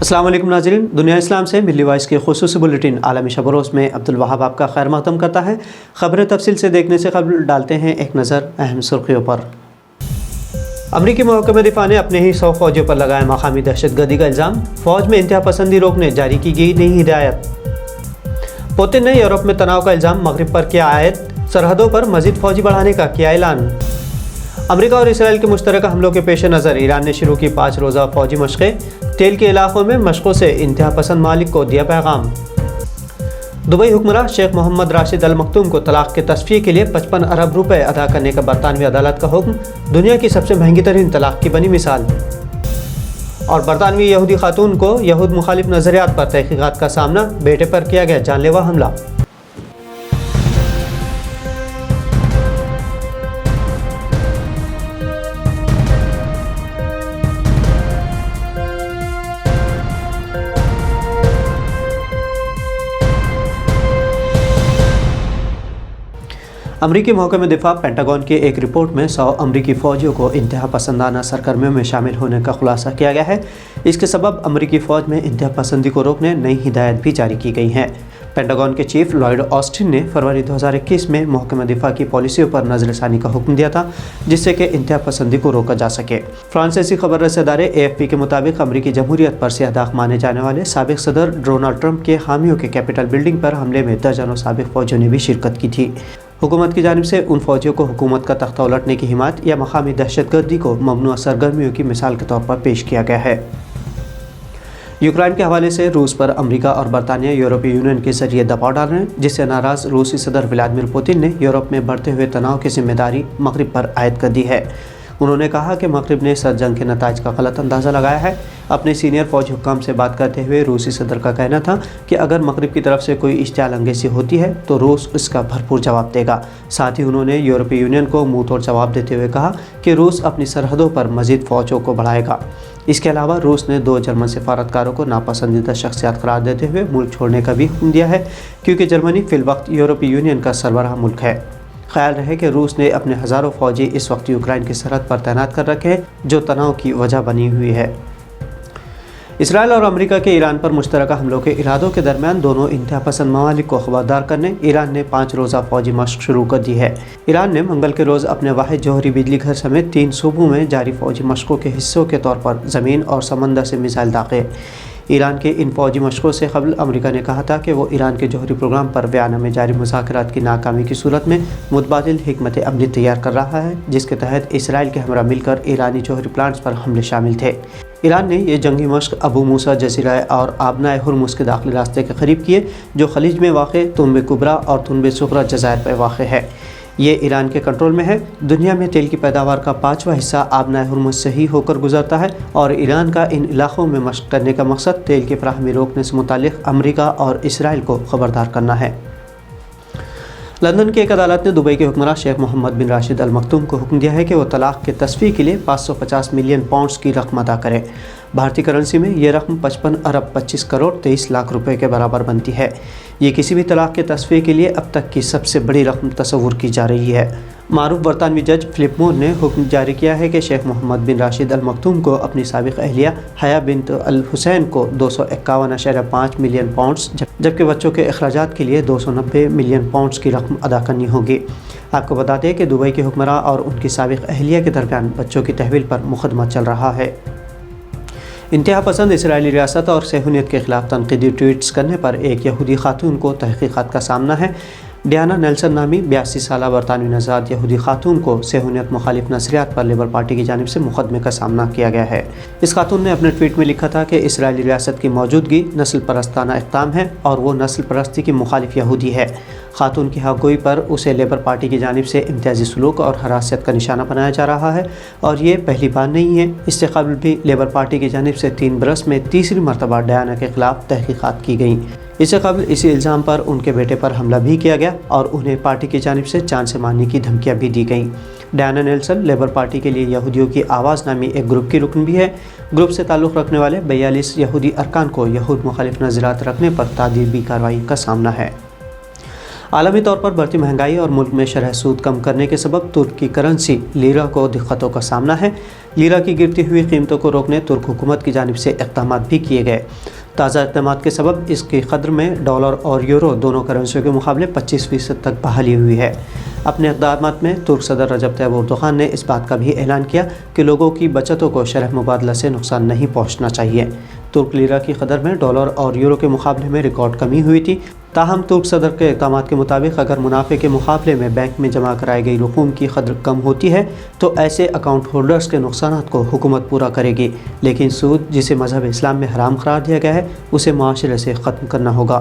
अस्सलाम वालेकुम नाज़रीन, दुनिया इस्लाम से मिल्ली वॉइस के खुसूसी बुलेटिन आलमी शब रोज़ में अब्दुल वहाब आपका खैर मक़दम करता है। ख़बरें तफसील से देखने से कबल डालते हैं एक नज़र अहम सुर्खियों पर। अमरीकी महकमे दिफा ने अपने ही 100 फ़ौजियों पर लगाया मकामी दहशतगर्दी का इल्ज़ाम। फ़ौज में इंतहा पसंदी रोकने जारी की गई नई हिदायत। पुतिन ने यूरोप में तनाव का इल्ज़ाम मगरिब पर किया आयद। सरहदों पर मज़ीद फ़ौजी बढ़ाने का किया ऐलान। अमेरिका और इसराइल के मुश्तरका हमलों के पेश नज़र ईरान ने शुरू की 5 रोज़ा फ़ौजी मशक़ें। तेल के इलाकों में मशक़ों से इंतहा पसंद मालिक को दिया पैगाम। दुबई हुक्मरान शेख मोहम्मद राशिद अल मखतूम को तलाक के तस्फिये के लिए 55 अरब रुपए अदा करने का बरतानवी अदालत का हुक्म। दुनिया की सबसे महंगी तरीन तलाक की बनी मिसाल। और बरतानवी यहूदी खातून को यहूद मुखालिफ नज़रियात पर तहक़ीक़ात का सामना, बेटे पर किया गया जानलेवा हमला। अमरीकी महकमे दिफा पेंटागन की एक रिपोर्ट में 100 अमरीकी फ़ौजियों को इंतहा पसंदाना सरगर्मियों में शामिल होने का खुलासा किया गया है। इसके सबब अमरीकी फ़ौज में इंतहा पसंदी को रोकने नई हिदायत भी जारी की गई हैं। पेंटागन के चीफ लॉयड ऑस्टिन ने फरवरी 2021 में महकमे दिफा की पॉलिसियों पर नज़रसानी का हुक्म दिया था, जिससे कि इंतहा पसंदी को रोका जा सके। फ्रांसीसी खबर रसा इदारे AFP के मुताबिक अमरीकी जमहूरियत पर सियाहदाग माने जाने वाले साबिक सदर डोनाल्ड ट्रंप के हामियों के कैपिटल बिल्डिंग पर हमले में दर्जनों साबिक फ़ौजियों ने भी शिरकत की थी। हुकूमत की जानिब से उन फ़ौजियों को हुकूमत का तख्ता उलटने की हिमायत या मकामी दहशतगर्दी को ममनुआ सरगर्मियों की मिसाल के तौर पर पेश किया गया है। यूक्रेन के हवाले से रूस पर अमेरिका और बरतानिया यूरोपीय यूनियन के जरिए दबाव डाल रहे हैं, जिससे नाराज़ रूसी सदर व्लादिमीर पुतिन ने यूरोप में बढ़ते हुए तनाव की जिम्मेदारी मगरिब पर आयद कर दी है। उन्होंने कहा कि मगरिब ने सर जंग के नताइज का गलत अंदाज़ा लगाया है। अपने सीनियर फ़ौजी हुक्काम से बात करते हुए रूसी सदर का कहना था कि अगर मगरिब की तरफ से कोई इश्तियाल अंगेज़ी होती है तो रूस इसका भरपूर जवाब देगा। साथ ही उन्होंने यूरोपीय यूनियन को मुँह तोड़ जवाब देते हुए कहा कि रूस अपनी सरहदों पर मज़ीद फ़ौजों को बढ़ाएगा। इसके अलावा रूस ने 2 जर्मन सिफारतकारों को नापसंदीदा शख्सियात करार देते हुए मुल्क छोड़ने का भी हुक्म दिया है, क्योंकि जर्मनी फ़िलवक्त यूरोपीय यूनियन का सरबराह मुल्क है। ख्याल रहे कि रूस ने अपने हज़ारों फ़ौजी इस वक्त यूक्रेन की सरहद पर तैनात कर रखे हैं, जो तनाव की वजह बनी हुई है। इसराइल और अमेरिका के ईरान पर मुश्तरका हमलों के इरादों के दरमियान दोनों इंतहा पसंद ममालिक को खबरदार करने ईरान ने 5 रोज़ा फ़ौजी मशक़ शुरू कर दी है। ईरान ने मंगल के रोज़ अपने वाहिद जौहरी बिजली घर समेत 3 सूबों में जारी फ़ौजी मशक़ों के हिस्सों के तौर पर ज़मीन और समंदर से मिसाइल दागे। ईरान के इन फ़ौजी मशक़ों से कबल अमेरिका ने कहा था कि वो ईरान के जौहरी प्रोग्राम पर वियना में जारी मुज़ाकरात की नाकामी की सूरत में मुतबादिल हिकमत अमली तैयार कर रहा है, जिसके तहत इसराइल के हमरा मिलकर ईरानी जौहरी प्लांट्स पर हमले शामिल थे। ईरान ने ये जंगी मशक़ अबू मूसा जज़ीरा और आबना हुर्मुज़ के दाखिली रास्ते के करीब किए, जो खलीज में वाक़ तुनब कुबरा और तुनब सुगरा जज़ायर पर वाक़ है। ये ईरान के कंट्रोल में है। दुनिया में तेल की पैदावार का 5वां हिस्सा आबना हुर्मुज़ से ही होकर गुजरता है और ईरान का इन इलाक़ों में मशक़ करने का मकसद तेल की फराहमी रोकने से मुताल्लिक़ अमेरिका और इसराइल को खबरदार करना है। लंदन की एक अदालत ने दुबई के हुक्मरान शेख मोहम्मद बिन राशिद अल मखतूम को हुक्म दिया है कि वो तलाक के तस्फी के लिए 550 मिलियन पाउंड्स की रकम अदा करें। भारतीय करेंसी में ये रकम 55 अरब 25 करोड़ 23 लाख रुपए के बराबर बनती है। ये किसी भी तलाक के तस्फी के लिए अब तक की सबसे बड़ी रकम तस्वुर की जा रही है। मारूफ बरतानवी जज फिलिप मोर ने हुक्म जारी किया है कि शेख मोहम्मद बिन राशिद अल मखतूम को अपनी साबिक़ अहलिया हया बिन्त अल हुसैन को 251.5 मिलियन पाउंड्स, जबकि बच्चों के अखराजात के लिए 290 मिलियन पाउंड्स की रकम अदा करनी होगी। आपको बता दें कि दुबई के हुक्मरान और उनकी साबिक़ अहलिया के दरमियान बच्चों की तहवील पर मुकदमा चल रहा है। इंतहा पसंद इसराइली रियासत और सहूनियत के ख़िलाफ़ तनक़ीदी ट्वीट्स करने पर एक यहूदी खातून को तहक़ीक़ात का सामना है। डियाना नेल्सन नामी 82 साला बरतानवी नज़ाद यहूदी खातून को सहूनियत मुखालिफ नज़रियात पर लेबर पार्टी की जानिब से मुकदमे का सामना किया गया है। इस खातून ने अपने ट्वीट में लिखा था कि इसराइली रियासत की मौजूदगी नस्ल परस्ताना इक़दाम है और वो नस्ल परस्ती की मुखालिफ यहूदी है। खातून की हक़गोई पर उसे लेबर पार्टी की जानिब से इम्तियाज़ी सलूक और हरासत का निशाना बनाया जा रहा है और ये पहली बार नहीं है। इससे कबल भी लेबर पार्टी की जानिब से 3 बरस में तीसरी मरतबा डियाना के ख़िलाफ़ तहक़ीक़ात की गई। इससे कबल इसी इल्ज़ाम पर उनके बेटे पर हमला भी किया गया और उन्हें पार्टी की जानिब से जान से मारने की धमकियाँ भी दी गईं। डियाना नेल्सन लेबर पार्टी के लिए यहूदियों की आवाज़ नामी एक ग्रुप की रुकन भी है। ग्रुप से ताल्लुक़ रखने वाले 42 यहूदी अरकान को यहूद मुखालिफ नज़रियात रखने पर तादीबी कार्रवाई का सामना है। आलमी तौर पर बढ़ती महंगाई और मुल्क में शरह सूद कम करने के सबब तुर्क की करेंसी लीरा को दिक्कतों का सामना है। लीरा की गिरती हुई कीमतों को रोकने तुर्क हुकूमत की जानिब से इक़दाम भी किए गए। ताज़ा इक़दाम के सबब इसकी कदर में डॉलर और यूरो दोनों करेंसियों के मुकाबले 25% तक बहाली हुई है। अपने इक़दाम में तुर्क सदर रजब तैयब एर्दोग़ान ने इस बात का भी ऐलान किया कि लोगों की बचतों को शरह मुबादला से नुकसान नहीं पहुँचना चाहिए। तुर्क लीरा की कदर में डॉलर और यूरो के मुकाबले में रिकॉर्ड कमी हुई थी। ताहम तुर्क सदर के इक़दाम के मुताबिक अगर मुनाफे के मुकाबले में बैंक में जमा कराई गई रकूम की कदर कम होती है तो ऐसे अकाउंट होल्डर्स के नुकसान को हुकूमत पूरा करेगी, लेकिन सूद जिसे मज़हब इस्लाम में हराम करार दिया गया है उसे माशरे से ख़त्म करना होगा।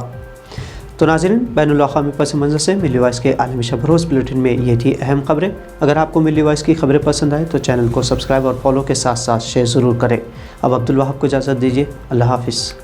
तो नाज़रीन, बैनुल अक़वामी पस मंज़र से मिल्ली वॉइस के आलमी शब रोज़ बुलेटिन में ये थी अहम खबरें। अगर आपको मिल्ली वॉइस की खबरें पसंद आए तो चैनल को सब्सक्राइब और फॉलो के साथ साथ शेयर ज़रूर करें। अब अब्दुल वहाब को इजाज़त दीजिए। अल्लाह हाफ़िज़।